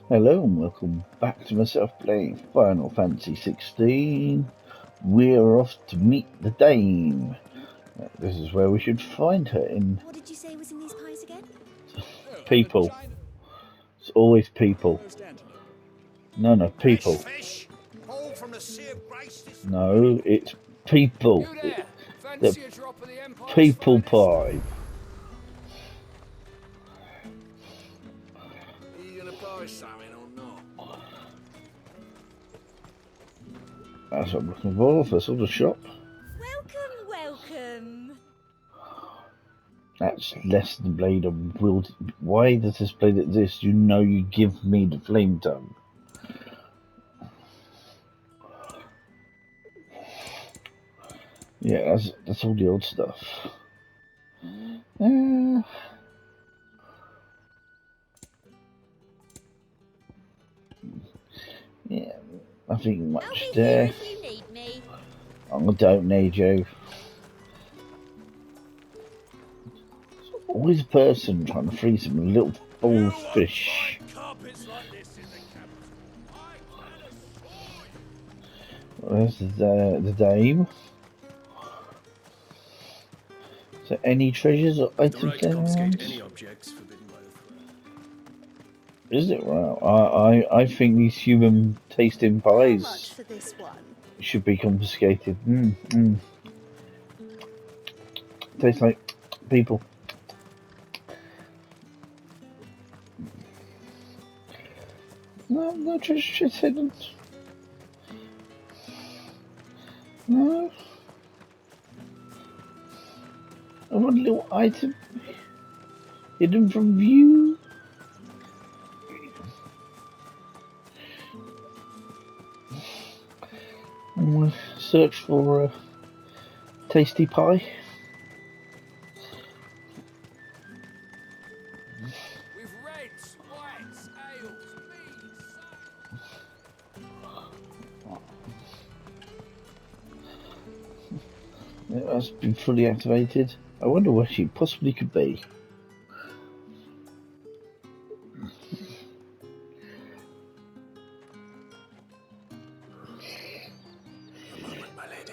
Hello and welcome back to myself playing Final Fantasy XVI. We're off to meet the Dame. This is where we should find her in What did you say was in these pies again? people. It's always people. No, people. Fish, hauled from the Sea of Grace this No, it's people. You there? The Fancy a drop of the Empire's people finest? pie. Are you gonna buy something or not? That's what I'm looking for. First of the shop. Welcome. That's less than blade of will. Why does this blade exist? You know you give me the flame tongue. Yeah, that's all the old stuff. Yeah, nothing I'll much be here there. if you need me. I don't need you. Always a person trying to free some little bowl of fish. Carpets like this in the capital. Where's the dame? Is there any treasures or items The right to there confiscate around? any objects forbidden by the throne. Is it? Well, I think these human tasting How pies much for this one? should be confiscated. Tastes like people. No treasure chests hidden. No. I want a little item hidden from view. I'm gonna search for a tasty pie. With reds, whites, ales, meads, It has been fully activated. I wonder where she possibly could be. A moment, my lady.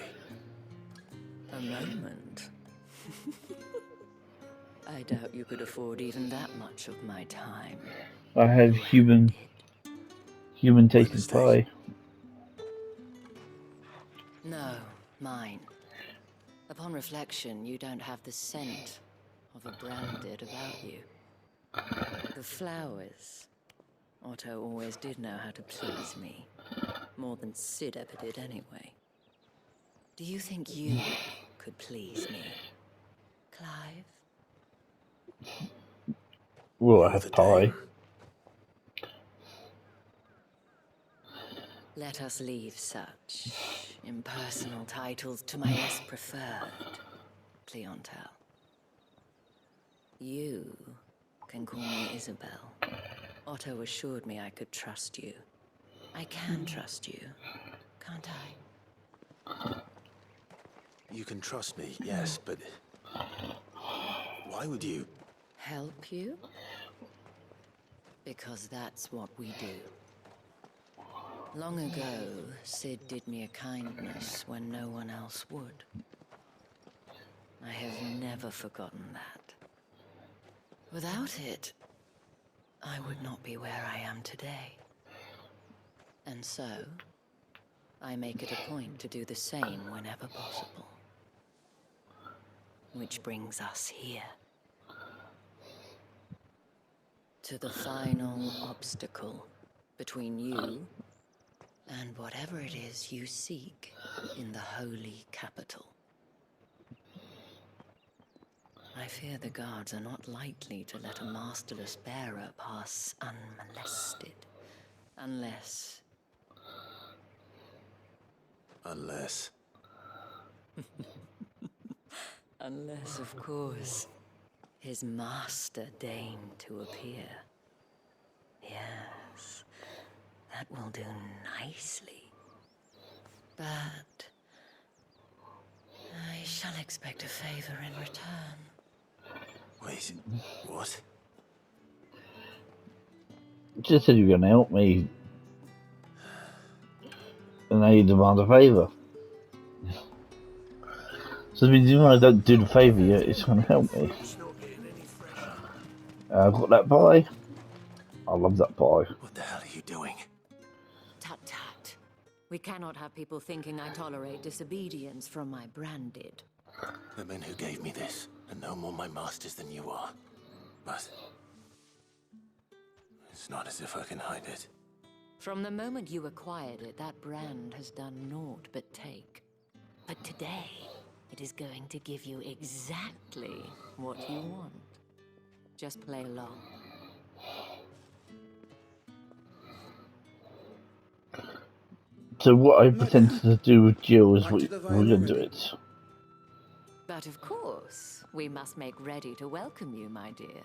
A moment? I doubt you could afford even that much of my time. I have human tasted pie. No, mine. Upon reflection, you don't have the scent of a branded about you. The flowers. Otto always did know how to please me. More than Sid ever did anyway. Do you think you could please me, Clive? Well, I You're have the pie. dame. Let us leave such impersonal titles to my less preferred clientele. You can call me Isabel. Otto assured me I could trust you. I can trust you, can't I? You can trust me, yes, but why would you? Help you? Because that's what we do. Long ago, Sid did me a kindness when no one else would. I have never forgotten that. Without it, I would not be where I am today. And so, I make it a point to do the same whenever possible. Which brings us here. To the final obstacle between you and whatever it is you seek in the holy capital. I fear the guards are not likely to let a masterless bearer pass unmolested. Unless... Unless, of course, his master deigned to appear. Yes, that will do nicely. But I shall expect a favor in return. Wait, what? You just said you were going to help me, and now you demand a favour. So even when I don't do the favour yet, it's going to help me. Fruit's not getting any fresher. I've got that pie. I love that pie. What the hell are you doing? Tut tut. We cannot have people thinking I tolerate disobedience from my branded. The men who gave me this are no more my masters than you are. But it's not as if I can hide it. From the moment you acquired it, that brand has done naught but take. But today, it is going to give you exactly what you want. Just play along. So what I pretended to do with Jill is Back we're to the Vale going to do already? it. But of course, we must make ready to welcome you, my dear.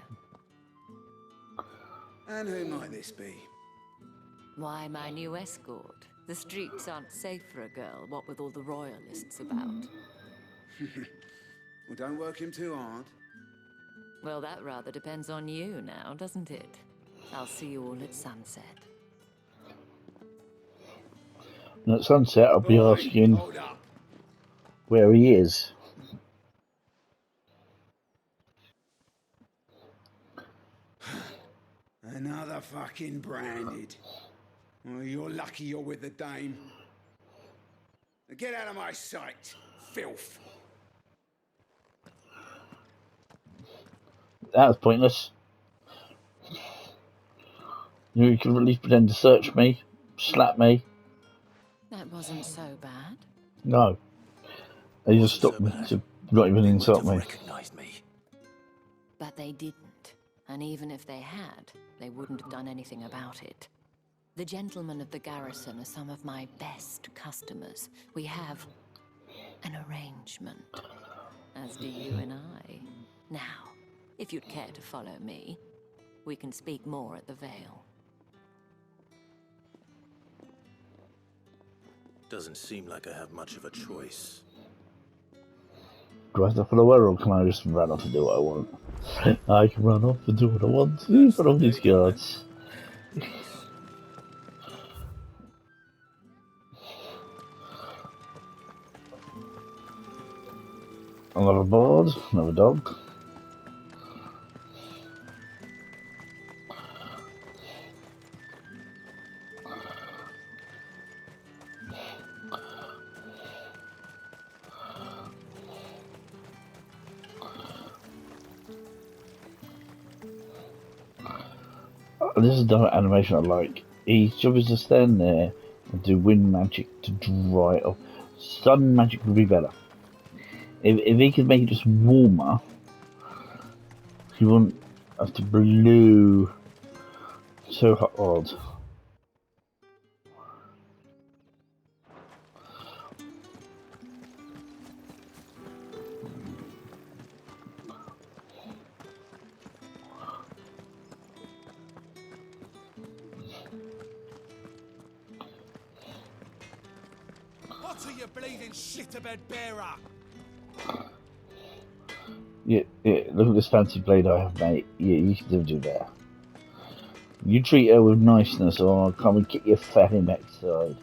And who might this be? Why, my new escort. The streets aren't safe for a girl, what with all the royalists about. Well, don't work him too hard. Well, that rather depends on you now, doesn't it? I'll see you all at sunset. And at sunset, I'll be Boy, asking hold up. where he is. Another fucking branded. Well, you're lucky you're with the dame. Now get out of my sight, filth. That was pointless. You could at least pretend to search me, slap me. That wasn't so bad. No. They just stopped me to not even They must insult have me. recognized me. But they didn't. And even if they had, they wouldn't have done anything about it. The gentlemen of the garrison are some of my best customers. We have an arrangement, as do you and I. Now, if you'd care to follow me, we can speak more at the Vale. Doesn't seem like I have much of a choice. Do I have to follow her, or can I just run off and do what I want? I can run off and do what I want in front of these guards. Another board, another dog. This is the animation I like. His job is to stand there and do wind magic to dry it off. Sun magic would be better. If he could make it just warmer, he wouldn't have to blow so hard. What are you bleeding shit-a-bed bearer? Yeah, look at this fancy blade I have, mate. Yeah, you can still do that. You treat her with niceness, or I'll come and kick your fatty backside.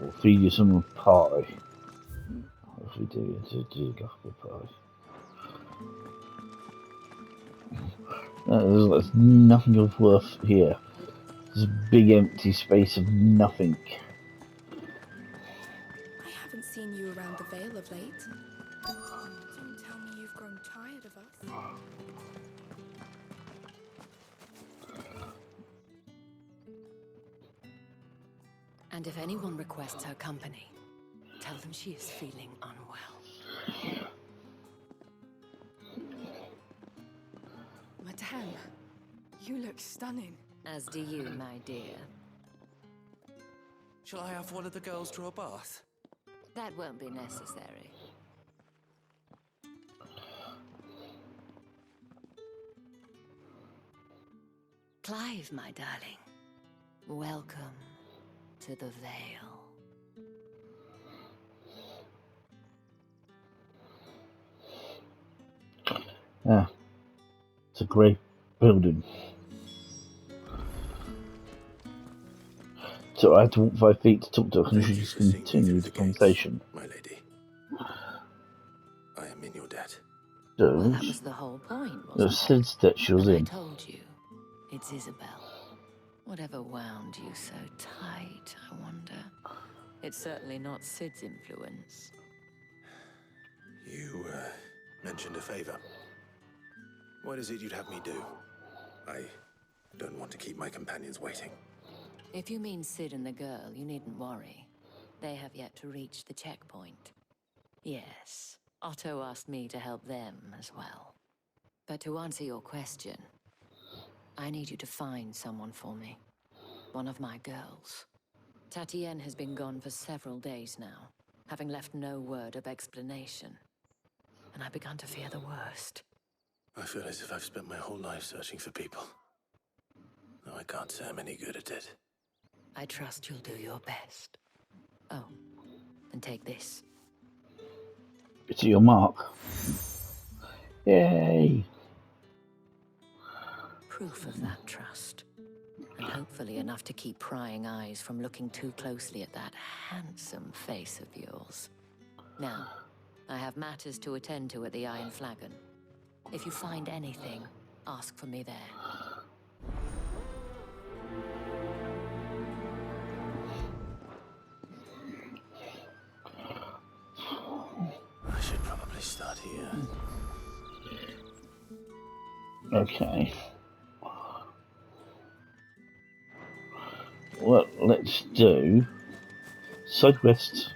Or feed you some pie. If we do, gospel pie. There's nothing of worth here. There's a big empty space of nothing. I haven't seen you around the Vale of late. Don't tell me you've grown tired of us. And if anyone requests her company, tell them she is feeling unwell. Madame, you look stunning. As do you, my dear. Shall I have one of the girls draw a bath? That won't be necessary. Clive, my darling. Welcome to the Vale. Yeah, it's a great building. So I had to walk 5 feet to talk to her, and Thank she you just for seeing me continued through the the conversation. gates, my lady. I am in your debt. Well, So, that was the whole point, the wasn't it? Sid's that she was And I in. told you, it's Isabel. Whatever wound you so tight, I wonder. It's certainly not Sid's influence. You, mentioned a favor. What is it you'd have me do? I don't want to keep my companions waiting. If you mean Sid and the girl, you needn't worry. They have yet to reach the checkpoint. Yes, Otto asked me to help them as well. But to answer your question, I need you to find someone for me. One of my girls. Tatienne has been gone for several days now, having left no word of explanation. And I began to fear the worst. I feel as if I've spent my whole life searching for people. No, I can't say I'm any good at it. I trust you'll do your best. Oh, and take this. It's your mark. Yay! Proof of that trust. And hopefully enough to keep prying eyes from looking too closely at that handsome face of yours. Now, I have matters to attend to at the Iron Flagon. If you find anything, ask for me there. I should probably start here. Okay. Well, let's do Southwest.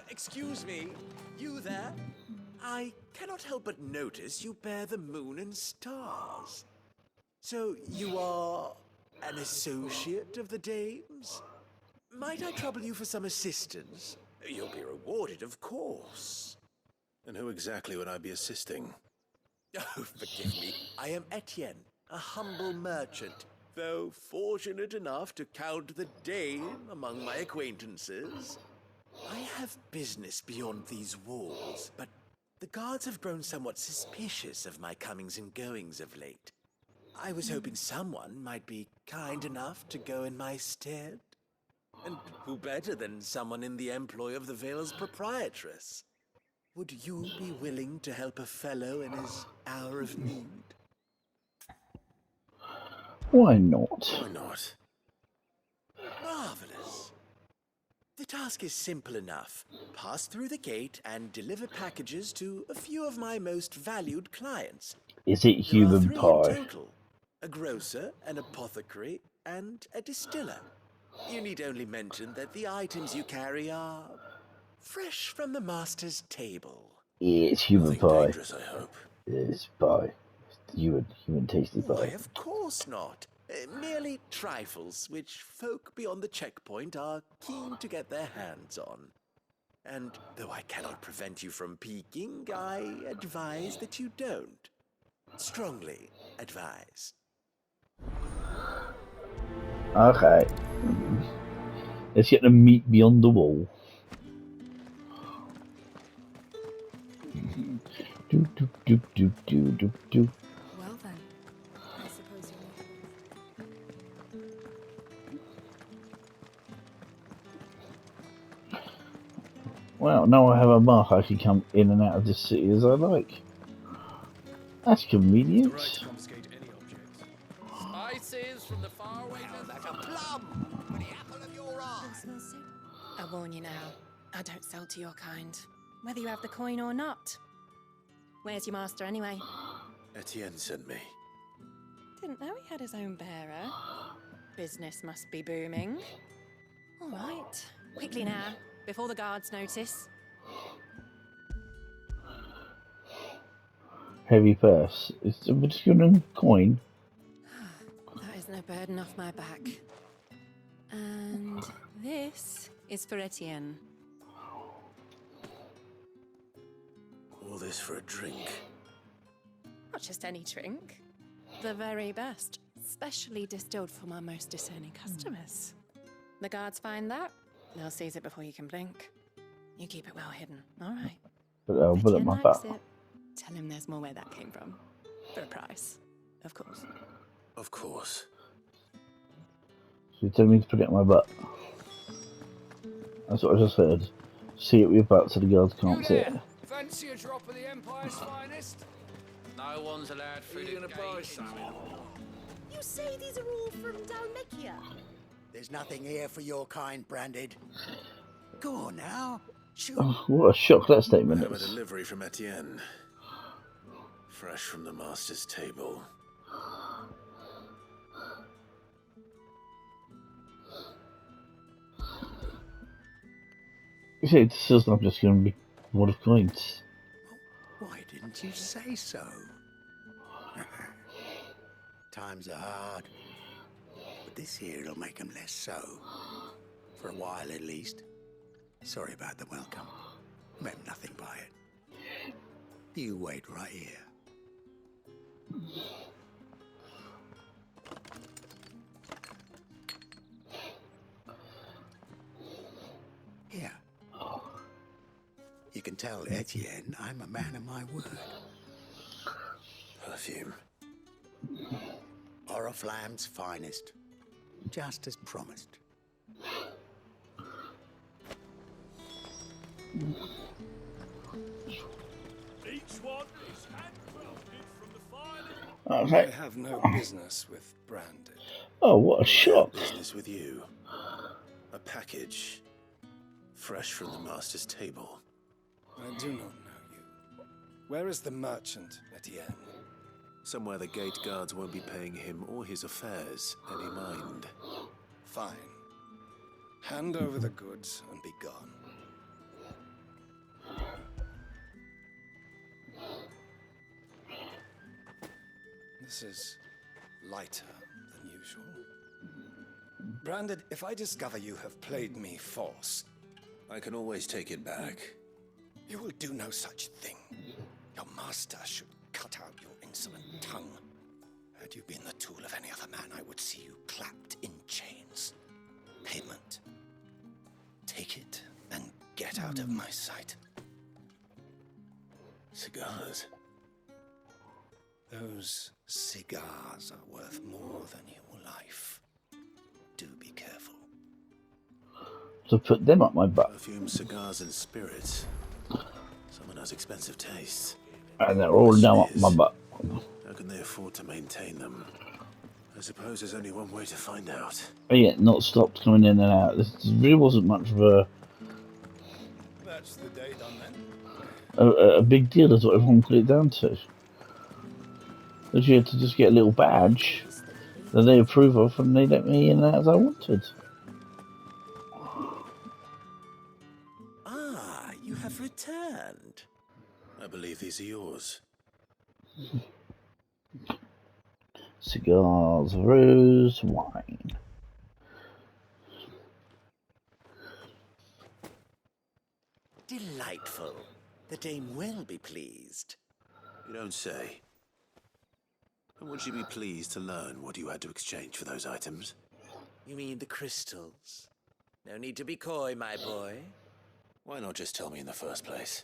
Excuse me, you there? I cannot help but notice you bear the moon and stars. So you are an associate of the dames? Might I trouble you for some assistance? You'll be rewarded, of course. And who exactly would I be assisting? Oh, forgive me. I am Etienne, a humble merchant, though fortunate enough to count the dame among my acquaintances. I have business beyond these walls, but the guards have grown somewhat suspicious of my comings and goings of late. I was hoping someone might be kind enough to go in my stead. And who better than someone in the employ of the Vale's proprietress? Would you be willing to help a fellow in his hour of need? Why not? Why not? Marvelous. The task is simple enough. Pass through the gate and deliver packages to a few of my most valued clients. Is it There are human 3 in pie? total. A grocer, an apothecary, and a distiller. You need only mention that the items you carry are fresh from the master's table. It's human Nothing pie. dangerous, I hope. It's pie. Human tasty Why, pie. of course not. Merely trifles which folk beyond the checkpoint are keen to get their hands on. And though I cannot prevent you from peeking, I advise that you don't. Strongly advise. Okay. Let's get the meat beyond the wall. Do do do do do do do. Well then, I suppose you'll need. Well, now I have a mark, I can come in and out of this city as I like. That's convenient. The right to confiscate any object. Spices from the faraway Like a plum for the apple of your eye. Smells soup. I warn you now, I don't sell to your kind, whether you have the coin or not. Where's your master anyway? Etienne sent me. Didn't know he had his own bearer. Business must be booming. All right, quickly now, before the guards notice. Heavy purse. It's a particular coin. That is no burden off my back. And this is for Etienne. All this for a drink. Not just any drink. The very best. Specially distilled for my most discerning customers. The guards find that, they'll seize it before you can blink. You keep it well hidden, all right? But I'll put it in Etienne my likes back. it. Tell him there's more where that came from. For a price, of course. Of course. You tell me to put it in my butt. That's what I just heard. See it with your butt so the girls can't see it. Fancy a drop of the Empire's finest? No one's allowed through the gate. You say these are all from Dalmekia? There's nothing here for your kind, Branded. Go on now. Shoot. Oh, what a shock that I statement have a is. delivery from Etienne. Fresh from the master's table. You see, this is not just going to be one of coins. Why didn't you say so? Times are hard. But this here'll make 'em less so. For a while, at least. Sorry about the welcome. Meant nothing by it. You wait right here. Here. You can tell Etienne I'm a man of my word. Perfume. Oriflamme's finest. Just as promised. Each one is handcrafted from the finest. I Okay. have no business with Branded. Oh, what a I have shock. business with you. A package. Fresh from the master's table. I do not know you. Where is the merchant, Etienne? Somewhere the gate guards won't be paying him or his affairs any mind. Fine. Hand over the goods and be gone. This is lighter than usual. Branded, if I discover you have played me false, I can always take it back. you will do no such thing. Your master should cut out your insolent tongue. Had you been the tool of any other man, I would see you clapped in chains. Payment. Take it and get out of my sight. Cigars. Those cigars are worth more than your life. Do be careful. To put them up my butt. Perfume, cigars, and spirits. Someone has expensive tastes. And they're all now up my butt. How can they afford to maintain them? I suppose there's only one way to find out. But yeah, not stopped coming in and out. This really wasn't much of That's the day done then. a big deal, is what everyone put it down to. That you had to just get a little badge that they approve of and they let me in as I wanted. Ah, you have returned. I believe these are yours. Cigars, rose, wine. Delightful. The dame will be pleased. You don't say. And would she be pleased to learn what you had to exchange for those items? You mean the crystals? No need to be coy, my boy. Why not just tell me in the first place?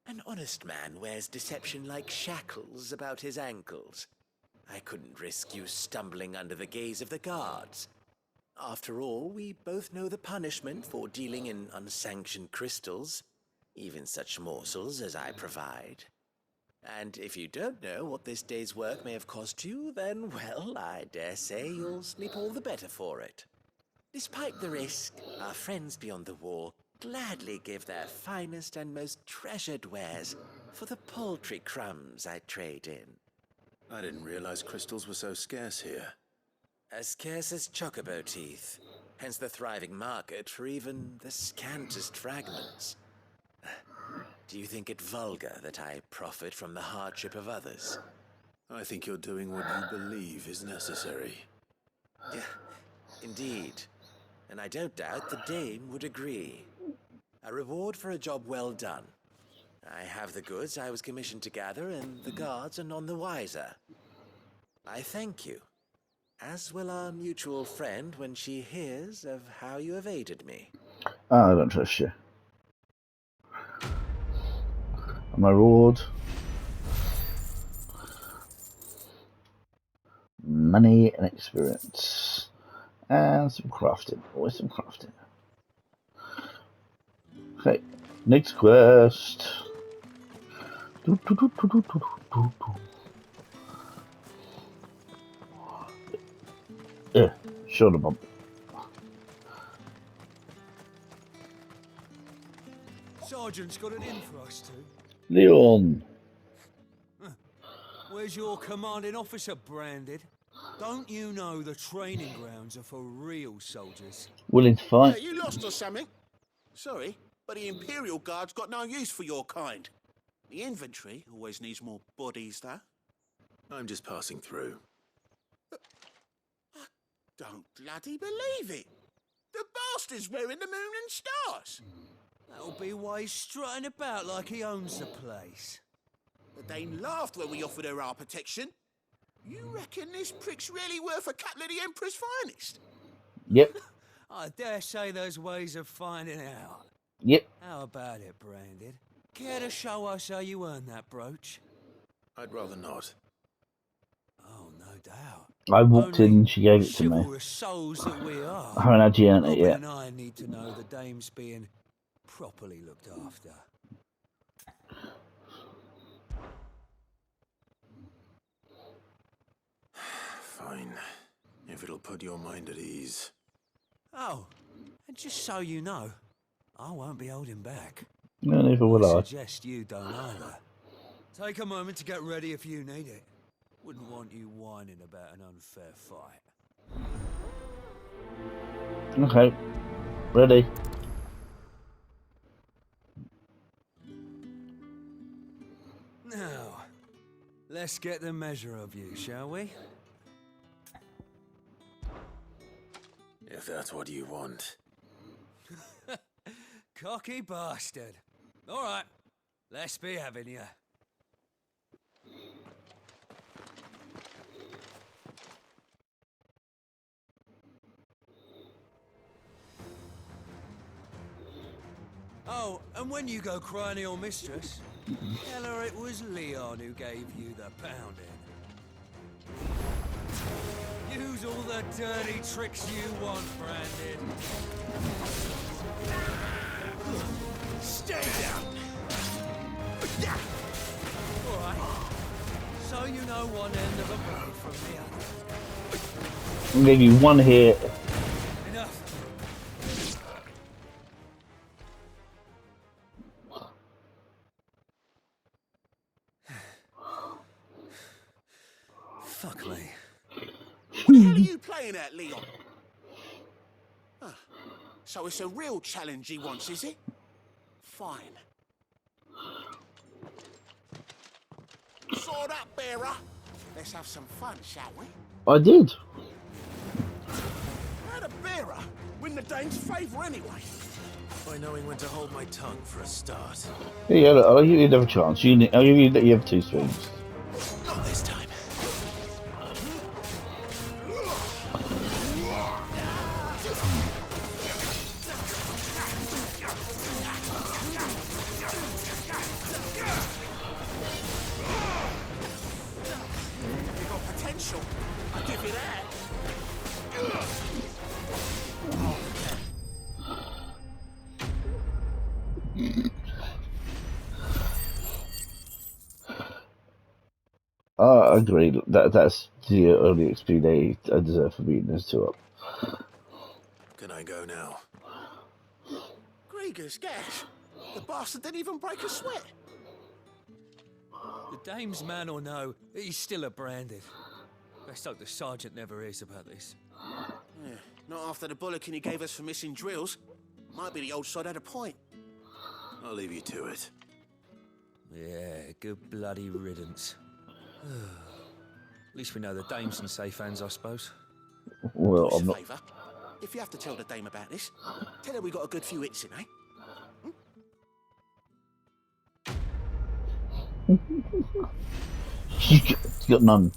An honest man wears deception like shackles about his ankles. I couldn't risk you stumbling under the gaze of the guards. After all, we both know the punishment for dealing in unsanctioned crystals, even such morsels as I provide. And if you don't know what this day's work may have cost you, then, well, I dare say you'll sleep all the better for it. Despite the risk, our friends beyond the wall gladly give their finest and most treasured wares for the paltry crumbs I trade in. I didn't realize crystals were so scarce here. As scarce as chocobo teeth, hence the thriving market for even the scantest fragments. Do you think it vulgar that I profit from the hardship of others? I think you're doing what you believe is necessary. Yeah, indeed. And I don't doubt the dame would agree. A reward for a job well done. I have the goods I was commissioned to gather, and the guards are none the wiser. I thank you, as will our mutual friend when she hears of how you evaded me. I don't trust you. And my reward. Money and experience. And some crafting. Always some crafting. Okay, next quest. Yeah, shoulder bump. Sergeant's got it in for us two. Leon. Where's your commanding officer branded? Don't you know the training grounds are for real soldiers? Willing to fight. You lost or something? Sorry, but the Imperial Guard's got no use for your kind. The infantry always needs more bodies, though. I'm just passing through. I don't bloody believe it. The bastard's wearing the moon and stars. That'll be why he's strutting about like he owns the place. The Dane laughed when we offered her our protection. You reckon this prick's really worth a couple of the Emperor's finest? Yep. I dare say there's ways of finding out. Yep. How about it, Branded? Care to show us how you earned that brooch? I'd rather not. Oh, no doubt. I walked in and she gave it to me. Chivalrous souls that we are. I haven't actually earned it Robin yet. and I need to know the dame's being properly looked after. Fine. If it'll put your mind at ease. Oh, and just so you know, I won't be holding back. No, neither will I. Suggest you don't either. Take a moment to get ready if you need it. Wouldn't want you whining about an unfair fight. Okay. Ready. Now, let's get the measure of you, shall we? If that's what you want. Cocky bastard. All right, let's be having you. Oh, and when you go crying to your mistress, tell her it was Leon who gave you the pounding. Use all the dirty tricks you want, Branded. Stay down! All right. So you know one end of a blade from the other. I'll give you one hit. Enough. Fuck me. What the hell are you playing at, Leon? Ah, so it's a real challenge he wants, is it? Fine. Sword up, bearer. Let's have some fun, shall we? I did. How'd a bearer win the Dane's favour anyway? By knowing when to hold my tongue for a start. Yeah, I'll give you another chance. I'll give you that you have two swings. Not this time. You got potential. I'll give you that. I agree. That's the only XP they deserve for beating those two up. Can I go now? Gregor's gash. The bastard didn't even break a sweat. The dame's man or no, he's still a Branded. Best hope the sergeant never hears about this. Yeah, not after the bullocking he gave us for missing drills. Might be the old sod had a point. I'll leave you to it. Yeah, good bloody riddance. At least we know the dame's in safe hands, I suppose. Well, Do us I'm a not. favour. If you have to tell the dame about this, tell her we got a good few hits in, eh? She's got none.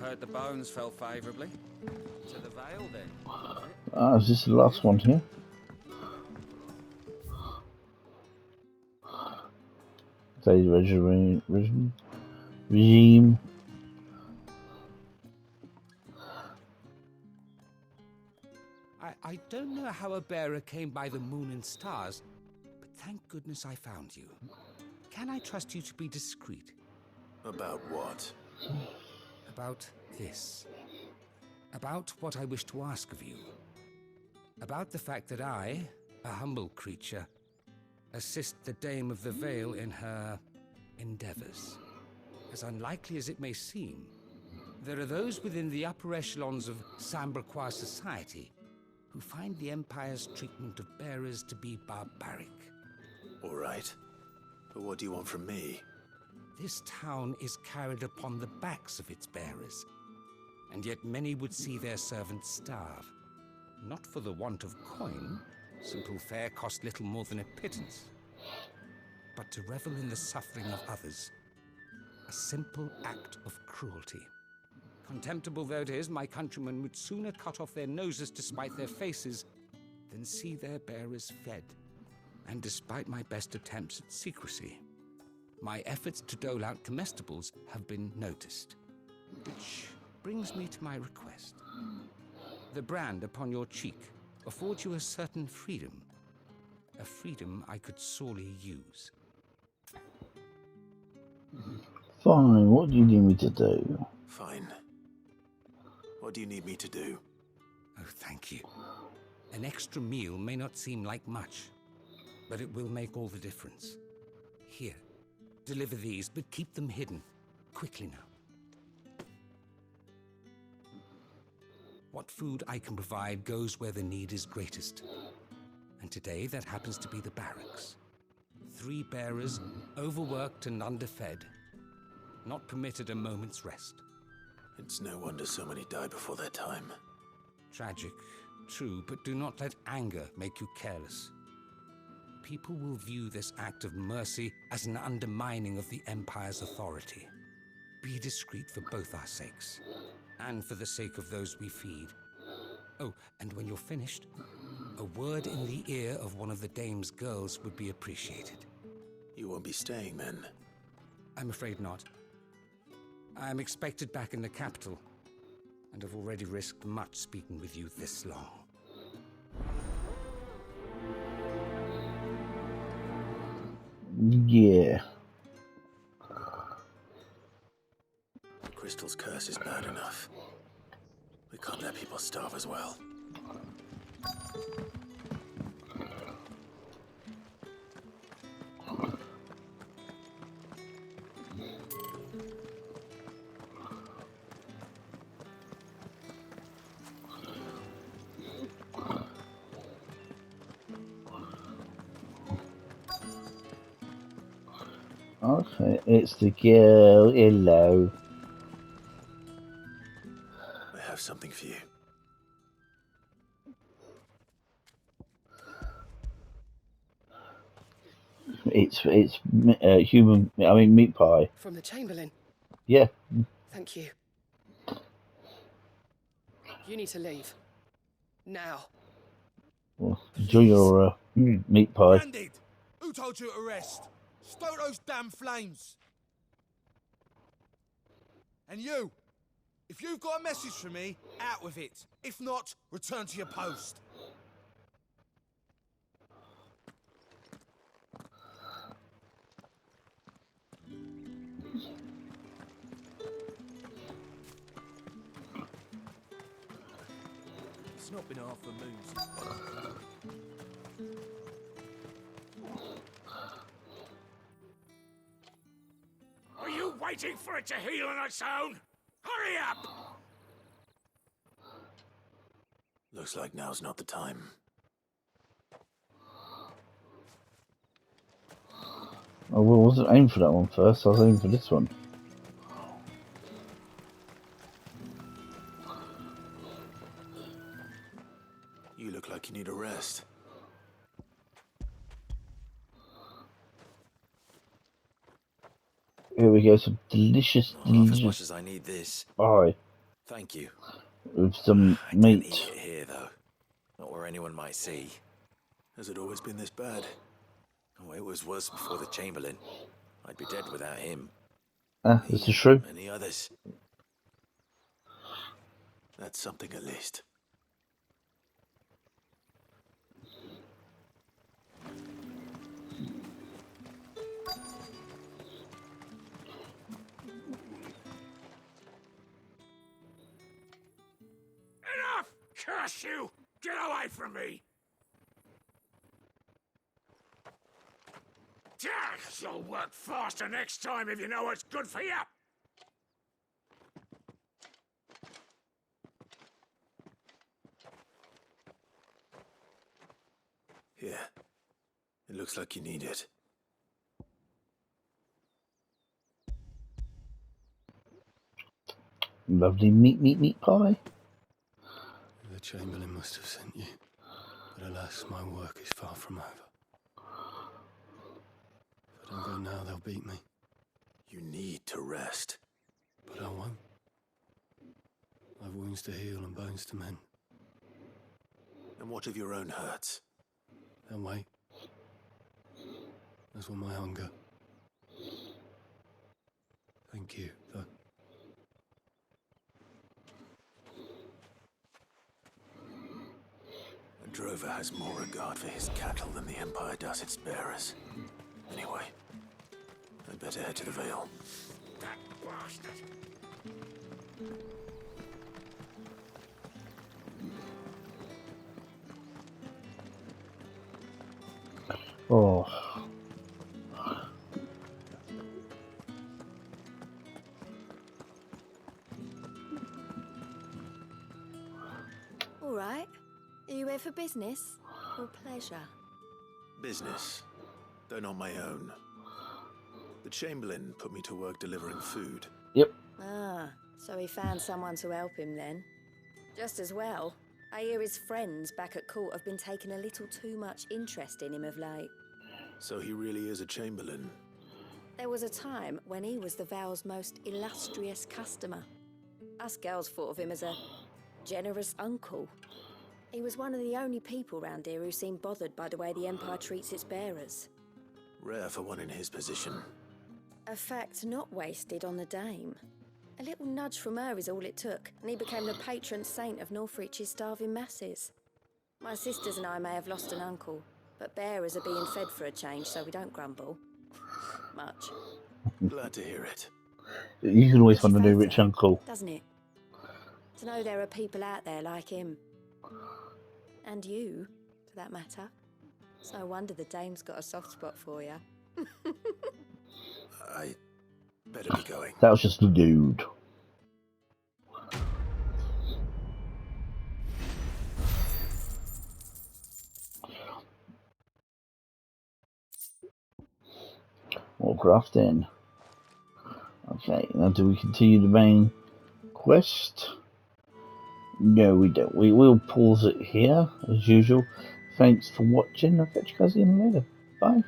Heard the bones fell favourably. To the Vale, then. Is this the last one here? Say regime. I don't know how a bearer came by the moon and stars, but thank goodness I found you. Can I trust you to be discreet? About what? About this. About what I wish to ask of you. About the fact that I, a humble creature, assist the Dame of the Vale in her endeavors. As unlikely as it may seem, there are those within the upper echelons of Samberquois society who find the Empire's treatment of bearers to be barbaric. All right. But what do you want from me? This town is carried upon the backs of its bearers, and yet many would see their servants starve. Not for the want of coin, simple fare cost little more than a pittance, but to revel in the suffering of others. A simple act of cruelty. Contemptible though it is, my countrymen would sooner cut off their noses to spite their faces than see their bearers fed. And despite my best attempts at secrecy, my efforts to dole out comestibles have been noticed. Which brings me to my request. The brand upon your cheek affords you a certain freedom. A freedom I could sorely use. Fine, what do you need me to do? Fine. What do you need me to do? Oh, thank you. An extra meal may not seem like much, but it will make all the difference. Here, deliver these, but keep them hidden. Quickly now. What food I can provide goes where the need is greatest. And today that happens to be the barracks. 3 bearers, overworked and underfed, not permitted a moment's rest. It's no wonder so many die before their time. Tragic, true, but do not let anger make you careless. People will view this act of mercy as an undermining of the Empire's authority. Be discreet for both our sakes, and for the sake of those we feed. Oh, and when you're finished, a word in the ear of one of the Dame's girls would be appreciated. You won't be staying then? I'm afraid not. I'm expected back in the capital, and have already risked much speaking with you this long. Yeah. The crystal's curse is bad enough. We can't let people starve as well. Okay, it's the girl. Hello. I have something for you. It's human. I mean, meat pie. From the Chamberlain. Yeah. Thank you. You need to leave. Now. Well, enjoy your meat pie. Branded! Who told you to rest? Stoke those damn flames! And you! If you've got a message for me, out with it. If not, return to your post. It's not been half a moon. Are you waiting for it to heal on its own? Hurry up! Looks like now's not the time. I wasn't aiming for that one first. I was aiming for this one. You look like you need a rest. Here we go. Some delicious, Half as much as I need this. pie Thank you. with some I don't eat meat. it here, though. Not where anyone might see. Has it always been this bad? Oh, it was worse before the Chamberlain. I'd be dead without him. This is true. Many others. That's something at least. Enough! Curse you! Get away from me! You'll work faster next time if you know what's good for you! Here. It looks like you need it. Lovely meat pie. The Chamberlain must have sent you. But alas, my work is far from over. If I don't go now, they'll beat me. You need to rest. But I won't. I've wounds to heal and bones to mend. And what of your own hurts? They'll wait. As will my hunger. Thank you, though. A drover has more regard for his cattle than the Empire does its bearers. Anyway, I'd better head to the Vale. That bastard! Oh. All right. Are you here for business or pleasure? Business, though not my own. The Chamberlain put me to work delivering food. Yep. Ah, so he found someone to help him then. Just as well. I hear his friends back at court have been taking a little too much interest in him of late. So he really is a Chamberlain. There was a time when he was the Vale's most illustrious customer. Us girls thought of him as a generous uncle. He was one of the only people round here who seemed bothered by the way the Empire treats its bearers. Rare for one in his position. A fact not wasted on the dame. A little nudge from her is all it took, and he became the patron saint of Northreach's starving masses. My sisters and I may have lost an uncle, but bearers are being fed for a change, so we don't grumble. Much. Glad to hear it. You can always Makes you find a new fancy, rich uncle. doesn't it? To know there are people out there like him. And you, for that matter. It's no wonder the dame's got a soft spot for you. I better be going. That was just a dude. More crafting. Okay, now do we continue the main quest? No, we don't. We will pause it here, as usual. Thanks for watching. I'll catch you guys again later. Bye.